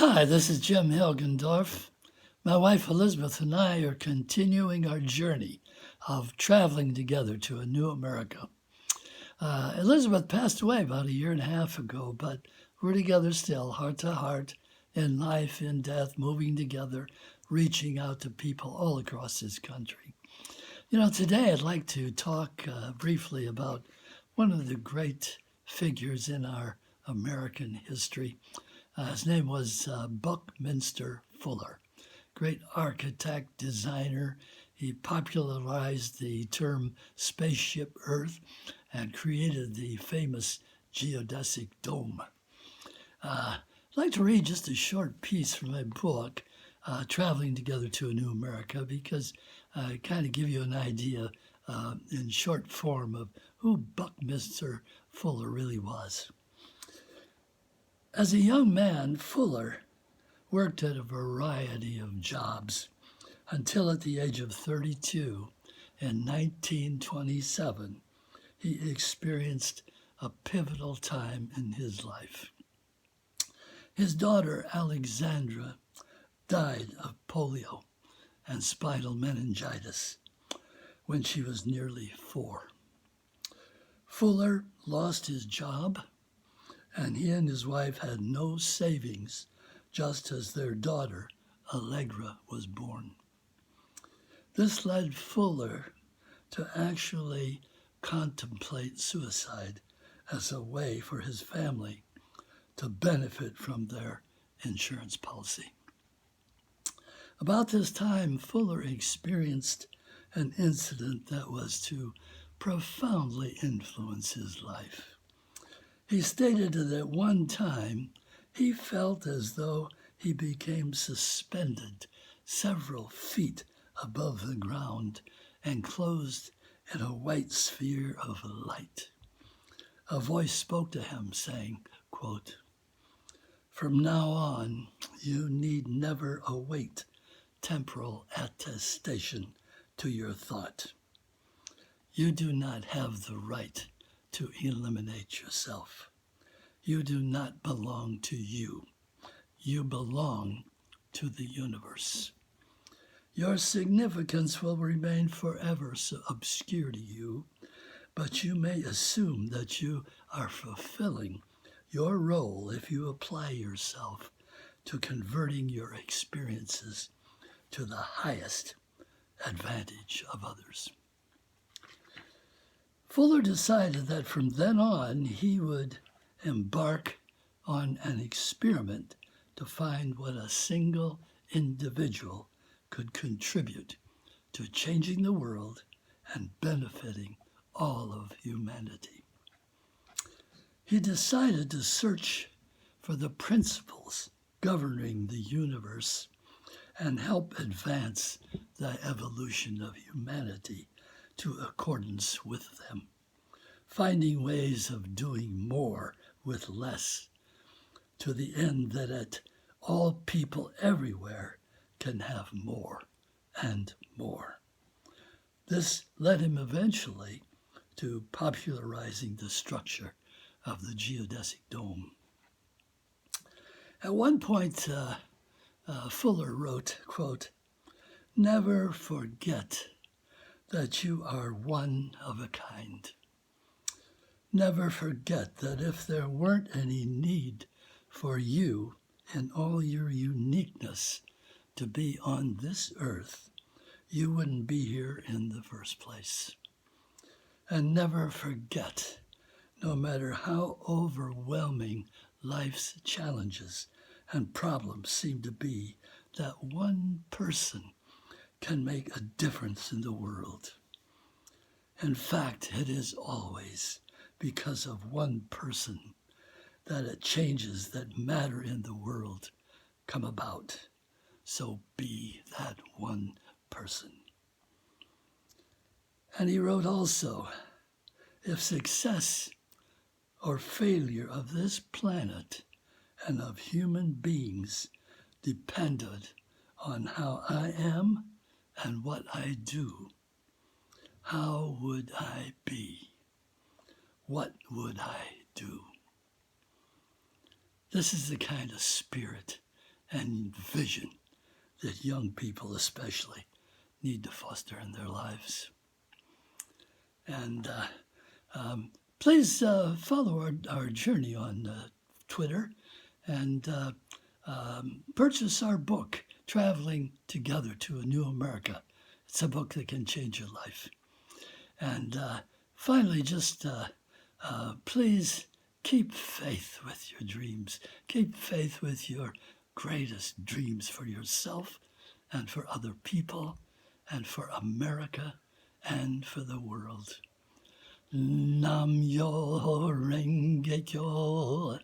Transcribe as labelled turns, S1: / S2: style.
S1: Hi, this is Jim Hilgendorf. My wife Elizabeth and I are continuing our journey of traveling together to a new America. Elizabeth passed away about a year and a half ago, but we're together still, heart to heart, in life, in death, moving together, reaching out to people all across this country. Today I'd like to talk briefly about one of the great figures in our American history. His name was Buckminster Fuller, great architect, designer. He popularized the term spaceship Earth and created the famous geodesic dome. I'd like to read just a short piece from my book, Traveling Together to a New America, because I kind of give you an idea in short form of who Buckminster Fuller really was. As a young man, Fuller worked at a variety of jobs until at the age of 32 in 1927, he experienced a pivotal time in his life. His daughter, Alexandra, died of polio and spinal meningitis when she was nearly 4. Fuller lost his job, and he and his wife had no savings just as their daughter, Allegra, was born. This led Fuller to actually contemplate suicide as a way for his family to benefit from their insurance policy. About this time, Fuller experienced an incident that was to profoundly influence his life. He stated that at one time he felt as though he became suspended several feet above the ground, enclosed in a white sphere of light. A voice spoke to him saying, quote, "From now on, you need never await temporal attestation to your thought. You do not have the right to eliminate yourself. You do not belong to you. You belong to the universe. Your significance will remain forever so obscure to you, but you may assume that you are fulfilling your role if you apply yourself to converting your experiences to the highest advantage of others." Fuller decided that from then on he would embark on an experiment to find what a single individual could contribute to changing the world and benefiting all of humanity. He decided to search for the principles governing the universe and help advance the evolution of humanity to accordance with them, finding ways of doing more with less, to the end that all people everywhere can have more and more. This led him eventually to popularizing the structure of the geodesic dome. At one point, Fuller wrote, quote, "Never forget that you are one of a kind. Never forget that if there weren't any need for you in all your uniqueness to be on this earth, you wouldn't be here in the first place. And never forget, no matter how overwhelming life's challenges and problems seem to be, that one person can make a difference in the world. In fact, it is always because of one person that changes that matter in the world come about. So be that one person." And he wrote also, "If success or failure of this planet and of human beings depended on how I am and what I do, how would I be? What would I do?" This is the kind of spirit and vision that young people especially need to foster in their lives. And please follow our journey on Twitter and purchase our book, Traveling Together to a New America. It's a book that can change your life. And finally, just please keep faith with your dreams. Keep faith with your greatest dreams for yourself and for other people and for America and for the world. Nam yo renge kyo.